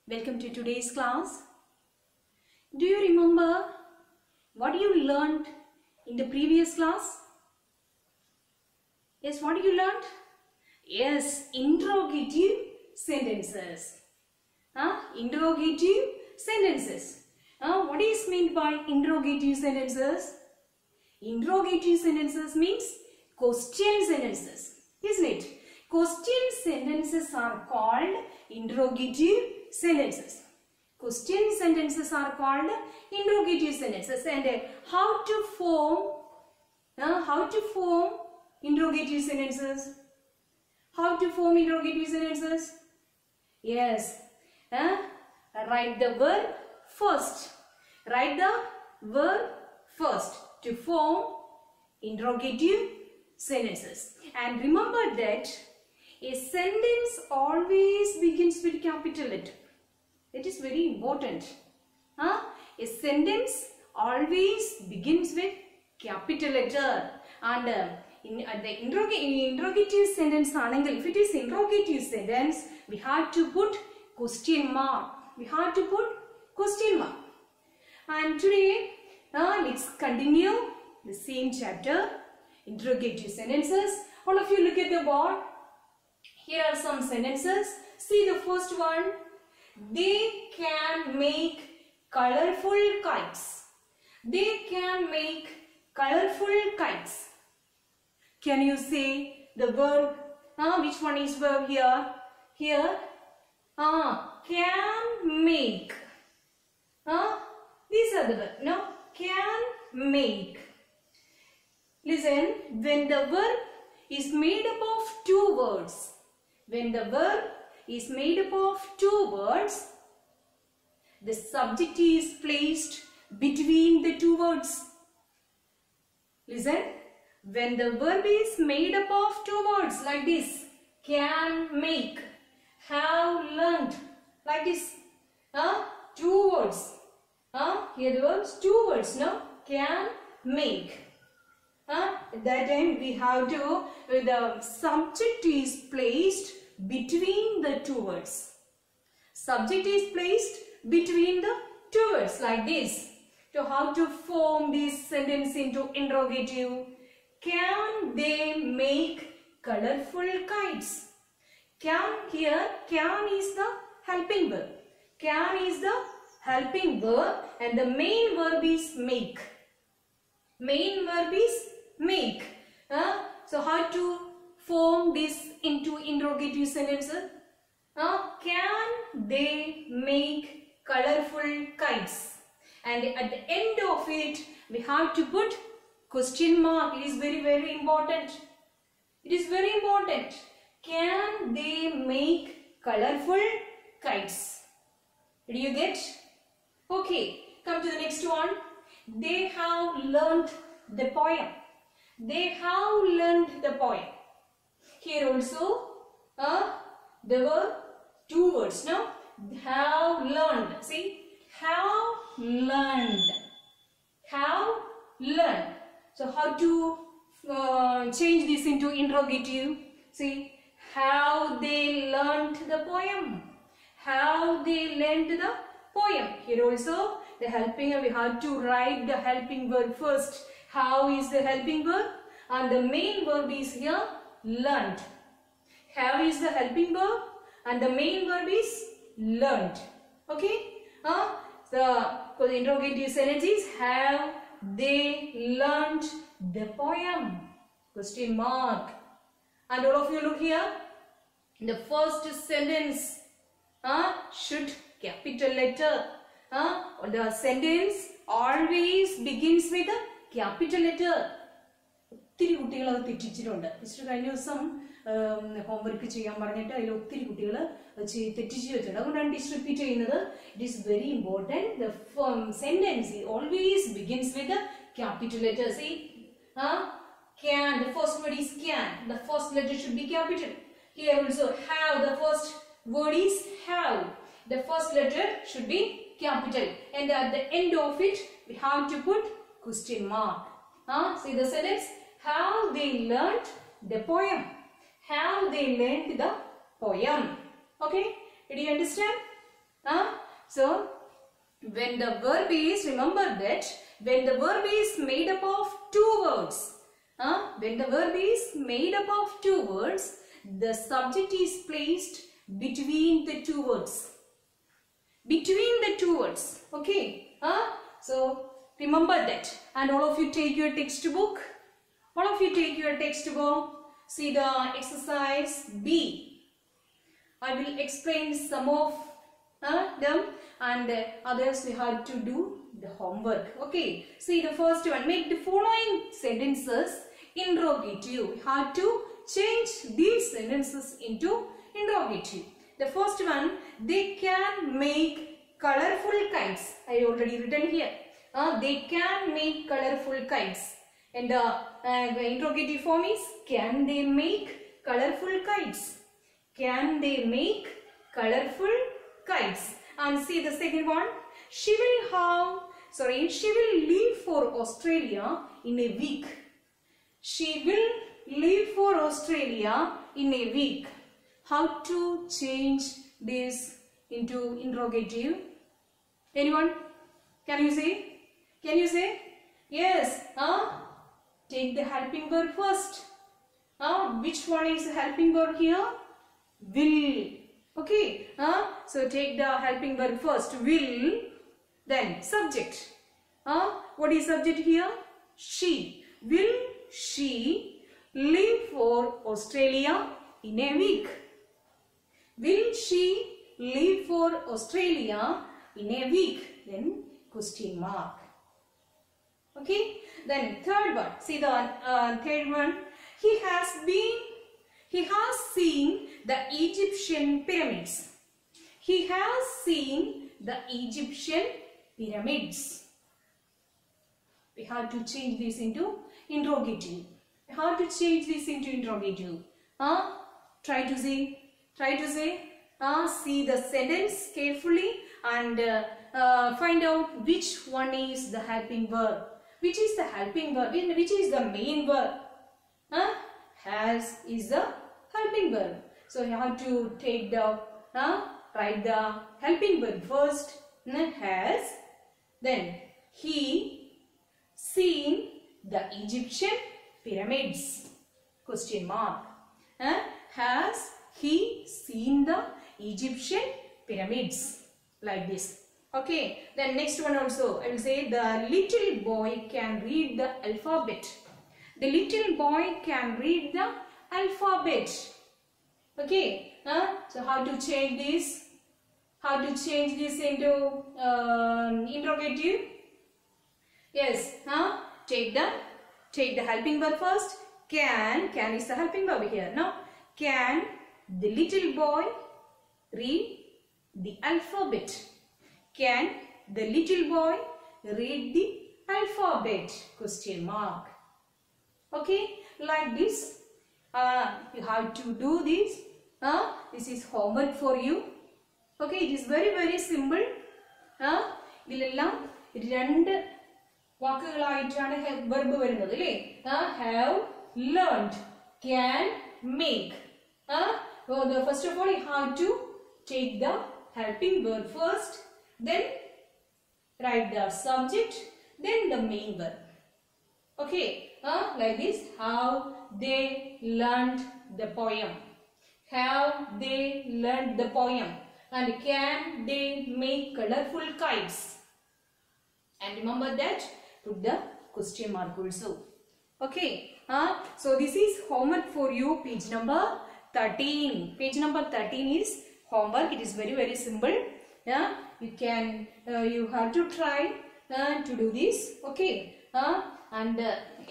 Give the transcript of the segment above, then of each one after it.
Welcome to today's class. Do you remember what you learned in the previous class? Yes, what you learned? Yes, interrogative sentences. Interrogative sentences. What is meant by interrogative sentences? Interrogative sentences means question sentences, isn't it? Question sentences are called interrogative sentences. Question sentences are called interrogative sentences. And how to form interrogative sentences? How to form interrogative sentences? Yes, write the verb first. Write the verb first to form interrogative sentences. And remember that a sentence always begins with capital letter. It is very important. A sentence always begins with capital letter. And in the interrogative sentence, if it is interrogative sentence, we have to put question mark. We have to put question mark. And today, let's continue the same chapter, interrogative sentences. All of you look at the board. Here are some sentences. See the first one. They can make colorful kites. They can make colorful kites. Can you say the verb? Which one is verb here? Here. Can make. These are the verb. No? Can make. Listen. When the verb is made up of two words. When the verb is made up of two words, the subject is placed between the two words. Listen. When the verb is made up of two words like this, can make, have learned, like this, two words. Here the words, two words, no? Can make. At that time we have to, the subject is placed between the two words. Subject is placed between the two words like this. So how to form this sentence into interrogative? Can they make colorful kites? Can here, can is the helping verb. Can is the helping verb and the main verb is make. Main verb is make. So how to form this into interrogative sentences? Can they make colorful kites? And at the end of it, we have to put question mark. It is very, very important. It is very important. Can they make colorful kites? Did you get? Okay, come to the next one. They have learnt the poem. They have learnt the poem. Here also, there were two words. Now, have learned. See, have learned. Have learned. So, how to change this into interrogative? See, have they learnt the poem? Have they learnt the poem? Here also, the helping, we have to write the helping verb first. How is the helping verb? And the main verb is here, learnt. Have is the helping verb and the main verb is learnt. Okay? The interrogative sentence is, have they learnt the poem? Question mark. And all of you look here. The first sentence should capital letter. The sentence always begins with a capital letter. ഒത്തിരി കുട്ടികൾ അത് തെറ്റിച്ചിട്ടുണ്ട്. Mister കഴിഞ്ഞ ദിവസം homework ചെയ്യാൻ പറഞ്ഞിട്ട് അതിൽ ഒത്തിരി കുട്ടികൾ തെറ്റിച്ച് വെച്ചിട്ടുണ്ട്. അതുകൊണ്ടാണ് ടീച്ചർ റിപ്പീറ്റ് ചെയ്യുന്നത്. It is very important. The sentence always begins with capital letter. See, can, the first word is can. The first letter should be capital. Here also have, the first word is have. The first letter should be capital. And at the end of it, we have to put question mark. See the sentence. Have they learnt the poem? Have they learnt the poem? Okay, did you understand? So when the verb is, remember that when the verb is made up of two words, when the verb is made up of two words, the subject is placed between the two words. Between the two words. Okay. So remember that. And all of you take your textbook. All of you take your textbook. See the exercise B. I will explain some of them, and others we have to do the homework. Okay. See the first one. Make the following sentences interrogative. You have to change these sentences into interrogative. The first one, they can make colorful kites. I already written here. They can make colorful kites. And the interrogative form is, can they make colorful kites? Can they make colorful kites? And see the second one. She will leave for Australia in a week. She will leave for Australia in a week. How to change this into interrogative? Anyone? Can you say? Can you say? Yes. Take the helping verb first. Which one is the helping verb here? Will. Okay. So take the helping verb first. Will. Then subject. What is subject here? She. Will she leave for Australia in a week? Will she leave for Australia in a week? Then question mark. Okay. Then third one. See the third one. He has seen the Egyptian pyramids. He has seen the Egyptian pyramids. We have to change this into interrogative. We have to change this into interrogative. Try to say. See the sentence carefully and find out which one is the helping verb. Which is the helping verb? Which is the main verb? Has is the helping verb. So you have to take the write the helping verb first. Has. Then he seen the Egyptian pyramids. Question mark. Has he seen the Egyptian pyramids? Like this. Okay. Then next one also I will say, the little boy can read the alphabet. The little boy can read the alphabet. Okay. So how to change this? How to change this into interrogative? Yes. Take the helping verb first. Can is the helping verb here. Now, can the little boy read the alphabet? Can the little boy read the alphabet? Question mark. Okay, like this. You have to do this. This is homework for you. Okay, it is very simple. ഇതിലെല്ലാം രണ്ട് വാക്കുകളായിട്ടാണ് verb വരുന്നത് അല്ലേ? Have, learned, can, make. First of all, you have to take the helping verb first, then write the subject, then the main verb. Okay, like this. How they learned the poem. Have they learned the poem? And can they make colorful kites? And remember that, put the question mark also. Okay, so this is homework for you, page number 13. Page number 13 is homework. It is very simple. You can, you have to try to do this. Okay, and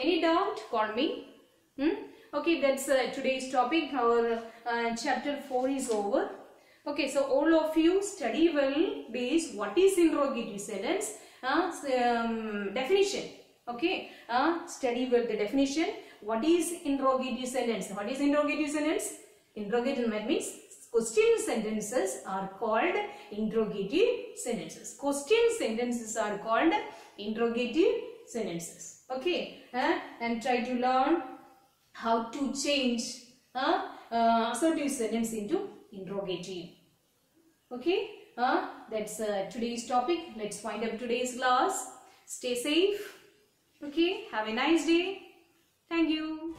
any doubt, call me. Okay, that's today's topic. Our chapter 4 is over. Okay, so all of you study well this. What is interrogative sentence? Definition. Okay, study well the definition. What is interrogative sentence? What is interrogative sentence? Interrogative means question sentences are called interrogative sentences. Question sentences are called interrogative sentences. Okay, and try to learn how to change assertive sentence into interrogative. Okay, that's today's topic. Let's wind up today's class. Stay safe. Okay, have a nice day. Thank you.